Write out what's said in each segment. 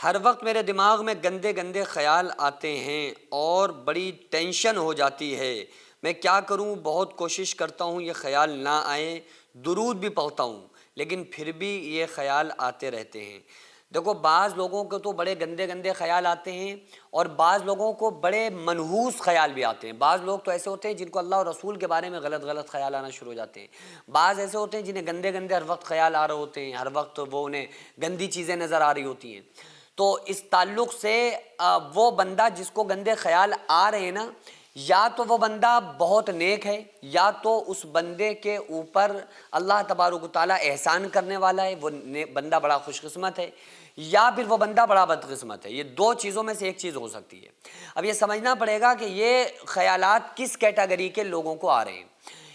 ہر وقت میرے دماغ میں گندے گندے خیال آتے ہیں اور بڑی ٹینشن ہو جاتی ہے۔ میں کیا کروں؟ بہت کوشش کرتا ہوں یہ خیال نہ آئیں، درود بھی پڑھتا ہوں، لیکن پھر بھی یہ خیال آتے رہتے ہیں۔ دیکھو، بعض لوگوں کو تو بڑے گندے گندے خیال آتے ہیں اور بعض لوگوں کو بڑے منحوس خیال بھی آتے ہیں۔ بعض لوگ تو ایسے ہوتے ہیں جن کو اللہ اور رسول کے بارے میں غلط غلط خیال آنا شروع ہو جاتے ہیں۔ بعض ایسے ہوتے ہیں جنہیں گندے گندے ہر وقت خیال آ رہے ہوتے ہیں، ہر وقت وہ انہیں گندی چیزیں نظر آ رہی ہوتی ہیں۔ تو اس تعلق سے وہ بندہ جس کو گندے خیال آ رہے ہیں نا، یا تو وہ بندہ بہت نیک ہے، یا تو اس بندے کے اوپر اللہ تبارک و تعالیٰ احسان کرنے والا ہے، وہ بندہ بڑا خوش قسمت ہے، یا پھر وہ بندہ بڑا بدقسمت ہے۔ یہ دو چیزوں میں سے ایک چیز ہو سکتی ہے۔ اب یہ سمجھنا پڑے گا کہ یہ خیالات کس کیٹیگری کے لوگوں کو آ رہے ہیں۔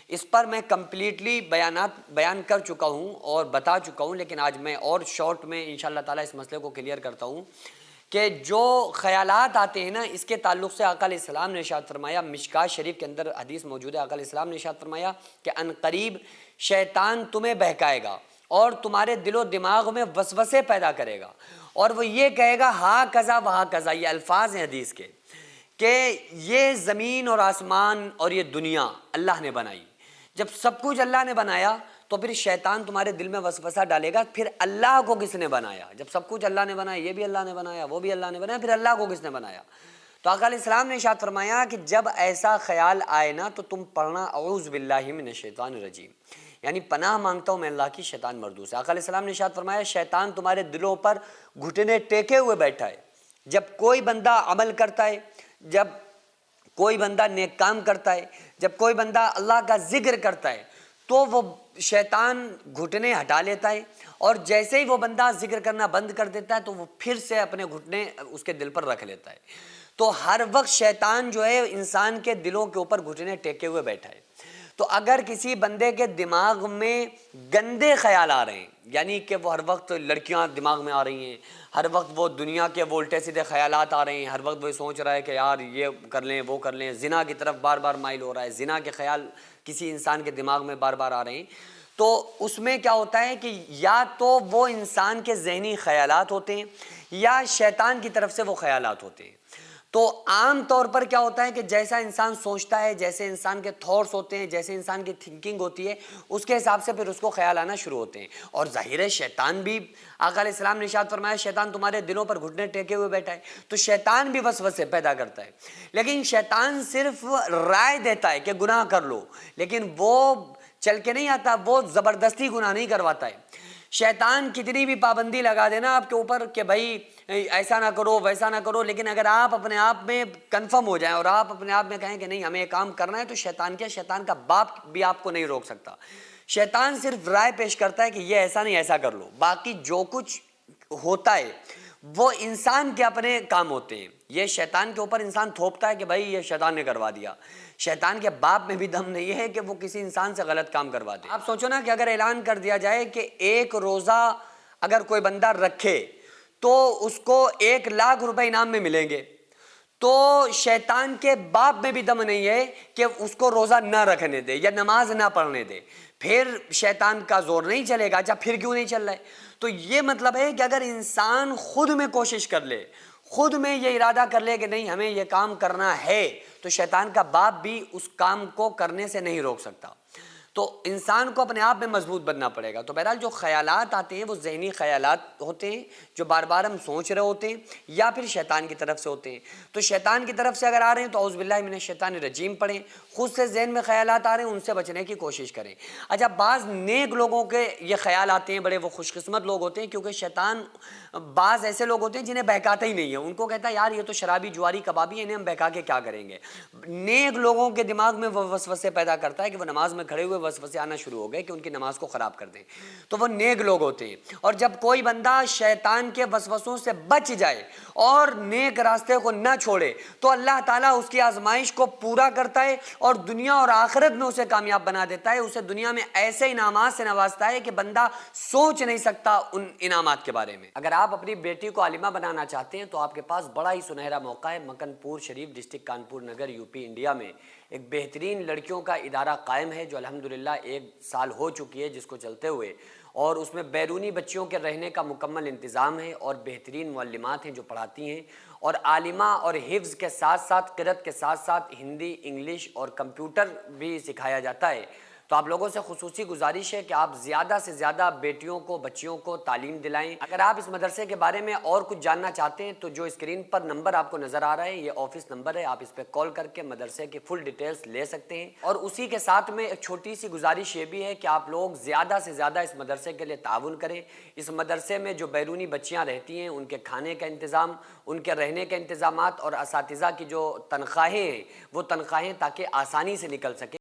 اس پر میں کمپلیٹلی بیان کر چکا ہوں اور بتا چکا ہوں، لیکن آج میں اور شارٹ میں انشاءاللہ تعالیٰ اس مسئلے کو کلیئر کرتا ہوں کہ جو خیالات آتے ہیں نا، اس کے تعلق سے آقا علیہ السلام نے ارشاد فرمایا، مشکاۃ شریف کے اندر حدیث موجود ہے، آقا علیہ السلام نے ارشاد فرمایا کہ ان قریب شیطان تمہیں بہکائے گا اور تمہارے دل و دماغ میں وسوسے پیدا کرے گا، اور وہ یہ کہے گا ہاں کذا وہاں کذا۔ یہ الفاظ ہیں حدیث کے کہ یہ زمین اور آسمان اور یہ دنیا اللہ نے بنائی۔ جب سب کچھ اللہ نے بنایا تو پھر شیطان تمہارے دل میں وسوسہ ڈالے گا، پھر اللہ کو کس نے بنایا؟ جب سب کچھ اللہ نے بنایا، یہ بھی اللہ نے بنایا، وہ بھی اللہ نے بنایا، پھر اللہ کو کس نے بنایا؟ تو آقا علیہ السلام نے ارشاد فرمایا کہ جب ایسا خیال آئے نا تو تم پڑھنا اعوذ باللہ من الشیطان الرجیم، یعنی پناہ مانگتا ہوں میں اللہ کی شیطان مردود سے۔ آقا علیہ السلام نے ارشاد فرمایا شیطان تمہارے دلوں پر گھٹنے ٹیکے ہوئے بیٹھا ہے۔ جب کوئی بندہ عمل کرتا ہے، جب کوئی بندہ نیک کام کرتا ہے، جب کوئی بندہ اللہ کا ذکر کرتا ہے، تو وہ شیطان گھٹنے ہٹا لیتا ہے، اور جیسے ہی وہ بندہ ذکر کرنا بند کر دیتا ہے تو وہ پھر سے اپنے گھٹنے اس کے دل پر رکھ لیتا ہے۔ تو ہر وقت شیطان جو ہے انسان کے دلوں کے اوپر گھٹنے ٹیکے ہوئے بیٹھا ہے۔ تو اگر کسی بندے کے دماغ میں گندے خیال آ رہے ہیں، یعنی کہ وہ ہر وقت لڑکیاں دماغ میں آ رہی ہیں، ہر وقت وہ دنیا کے وہ الٹے سیدھے خیالات آ رہے ہیں، ہر وقت وہ سوچ رہا ہے کہ یار یہ کر لیں وہ کر لیں، زنا کی طرف بار بار مائل ہو رہا ہے، زنا کے خیال کسی انسان کے دماغ میں بار بار آ رہے ہیں، تو اس میں کیا ہوتا ہے کہ یا تو وہ انسان کے ذہنی خیالات ہوتے ہیں یا شیطان کی طرف سے وہ خیالات ہوتے ہیں۔ تو عام طور پر کیا ہوتا ہے کہ جیسا انسان سوچتا ہے، جیسے انسان کے تھاٹس ہوتے ہیں، جیسے انسان کی تھنکنگ ہوتی ہے، اس کے حساب سے پھر اس کو خیال آنا شروع ہوتے ہیں۔ اور ظاہر ہے شیطان بھی، آقا علیہ السلام نے ارشاد فرمایا شیطان تمہارے دلوں پر گھٹنے ٹیکے ہوئے بیٹھا ہے، تو شیطان بھی وسوسے پیدا کرتا ہے، لیکن شیطان صرف رائے دیتا ہے کہ گناہ کر لو، لیکن وہ چل کے نہیں آتا، وہ زبردستی گناہ نہیں کرواتا ہے۔ شیطان کتنی بھی پابندی لگا دینا آپ کے اوپر کہ بھائی ایسا نہ کرو ویسا نہ کرو، لیکن اگر آپ اپنے آپ میں کنفرم ہو جائیں اور آپ اپنے آپ میں کہیں کہ نہیں ہمیں یہ کام کرنا ہے، تو شیطان کیا، شیطان کا باپ بھی آپ کو نہیں روک سکتا۔ شیطان صرف رائے پیش کرتا ہے کہ یہ ایسا نہیں ایسا کر لو، باقی جو کچھ ہوتا ہے وہ انسان کے اپنے کام ہوتے ہیں۔ یہ شیطان کے اوپر انسان تھوپتا ہے کہ بھائی یہ شیطان نے کروا دیا، شیطان کے باپ میں بھی دم نہیں ہے کہ وہ کسی انسان سے غلط کام کروا دے۔ آپ سوچو نا کہ اگر اعلان کر دیا جائے کہ ایک روزہ اگر کوئی بندہ رکھے تو اس کو 1,00,000 روپے انعام میں ملیں گے، تو شیطان کے باپ میں بھی دم نہیں ہے کہ اس کو روزہ نہ رکھنے دے یا نماز نہ پڑھنے دے۔ پھر شیطان کا زور نہیں چلے گا۔ اچھا پھر کیوں نہیں چل رہا ہے؟ تو یہ مطلب ہے کہ اگر انسان خود میں کوشش کر لے، خود میں یہ ارادہ کر لے کہ نہیں ہمیں یہ کام کرنا ہے، تو شیطان کا باپ بھی اس کام کو کرنے سے نہیں روک سکتا۔ تو انسان کو اپنے آپ میں مضبوط بننا پڑے گا۔ تو بہرحال جو خیالات آتے ہیں وہ ذہنی خیالات ہوتے ہیں جو بار بار ہم سوچ رہے ہوتے ہیں، یا پھر شیطان کی طرف سے ہوتے ہیں۔ تو شیطان کی طرف سے اگر آ رہے ہیں تو اعوذ باللہ من الشیطان الرجیم پڑھیں، خود سے ذہن میں خیالات آ رہے ہیں ان سے بچنے کی کوشش کریں۔ اچھا بعض نیک لوگوں کے یہ خیال آتے ہیں، بڑے وہ خوش قسمت لوگ ہوتے ہیں، کیونکہ شیطان بعض ایسے لوگ ہوتے ہیں جنہیں بہکاتا ہی نہیں ہے، ان کو کہتا ہے یار یہ تو شرابی جواری کبابی ہے، انہیں ہم بہکا کے کیا کریں گے۔ نیک لوگوں کے دماغ میں وہ وسوسے پیدا کرتا ہے کہ وہ نماز میں کھڑے ہوئے وسوسے آنا شروع ہو گئے کہ ان کی نماز کو خراب کر دیں، تو وہ نیک لوگ ہوتے ہیں۔ اور جب کوئی بندہ شیطان کے وسوسوں سے بچ جائے اور نیک راستے کو نہ چھوڑے تو اللہ تعالیٰ اس کی آزمائش کو پورا کرتا ہے اور دنیا اور آخرت میں اسے کامیاب بنا دیتا ہے، اسے دنیا میں ایسے انعامات سے نوازتا ہے کہ بندہ سوچ نہیں سکتا ان انعامات کے بارے میں۔ اگر آپ اپنی بیٹی کو عالمہ بنانا چاہتے ہیں تو آپ کے پاس بڑا ہی سنہرا موقع ہے۔ Makanpur Sharif district Kanpur Nagar UP India میں ایک بہترین لڑکیوں کا ادارہ قائم ہے جو الحمدللہ 1 سال ہو چکی ہے جس کو چلتے ہوئے، اور اس میں بیرونی بچیوں کے رہنے کا مکمل انتظام ہے اور بہترین معلمات ہیں جو پڑھاتی ہیں، اور عالمہ اور حفظ کے ساتھ ساتھ قرأت کے ساتھ ساتھ ہندی، انگلش اور کمپیوٹر بھی سکھایا جاتا ہے۔ تو آپ لوگوں سے خصوصی گزارش ہے کہ آپ زیادہ سے زیادہ بیٹیوں کو، بچیوں کو تعلیم دلائیں۔ اگر آپ اس مدرسے کے بارے میں اور کچھ جاننا چاہتے ہیں تو جو اسکرین پر نمبر آپ کو نظر آ رہا ہے یہ آفس نمبر ہے، آپ اس پہ کال کر کے مدرسے کی فل ڈیٹیلز لے سکتے ہیں۔ اور اسی کے ساتھ میں ایک چھوٹی سی گزارش یہ بھی ہے کہ آپ لوگ زیادہ سے زیادہ اس مدرسے کے لیے تعاون کریں۔ اس مدرسے میں جو بیرونی بچیاں رہتی ہیں ان کے کھانے کا انتظام، ان کے رہنے کے انتظامات اور اساتذہ کی جو تنخواہیں ہیں وہ تنخواہیں تاکہ آسانی سے نکل سکیں۔